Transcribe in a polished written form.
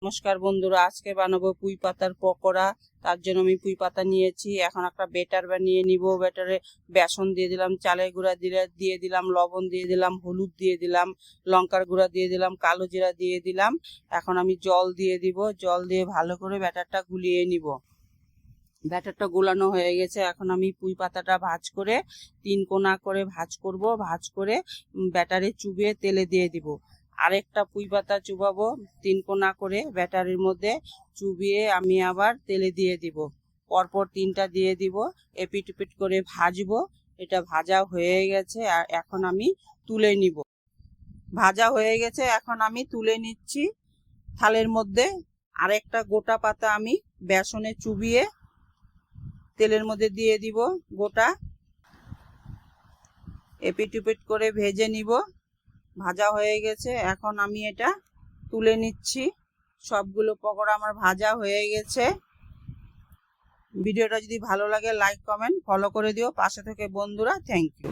নমস্কার বন্ধুরা, আজকে বানাবো পুঁই পাতার পকোড়া। তার জন্য আমি পুঁই পাতা নিয়েছি। এখন একটা বেটার বানিয়ে নিব। বেটারে বেসন দিয়ে দিলাম, চালের গুঁড়া দিয়ে দিলাম, লবণ দিয়ে দিলাম, হলুদ দিয়ে দিলাম, লঙ্কার গুঁড়া দিয়ে দিলাম, কালো জিরা দিয়ে দিলাম। এখন আমি জল দিয়ে দিব। জল দিয়ে ভালো করে ব্যাটারটা গুলিয়ে নিব। ব্যাটারটা গোলানো হয়ে গেছে। এখন আমি পুঁই পাতাটা ভাজ করে 3 কোনা করে ভাজ করব। ভাজ করে ব্যাটারে চুবিয়ে তেলে দিয়ে দিব। আরেকটা পুঁই পাতা চুবাবো 3 কোনা করে ব্যাটারের মধ্যে চুবিয়ে আমি আবার তেলে দিয়ে দিব। পরপর 3টা দিয়ে দিব। এপিট ওপিট করে ভাজবো। এটা ভাজা হয়ে গেছে। আর এখন আমি তুলে নিব। ভাজা হয়ে গেছে, এখন আমি তুলে নিচ্ছি থালের মধ্যে। আরেকটা গোটা পাতা আমি বেসনে চুবিয়ে তেলের মধ্যে দিয়ে দিব। গোটা এপিট ওপিট করে ভেজে নিব। ভাজা হয়ে গেছে, এখন আমি এটা তুলে নিচ্ছি। সবগুলো পকোড়া আমার ভাজা হয়ে গেছে। ভিডিওটা যদি ভালো লাগে লাইক কমেন্ট ফলো করে দিও। পাশে থেকে বন্ধুরা, থ্যাংক ইউ।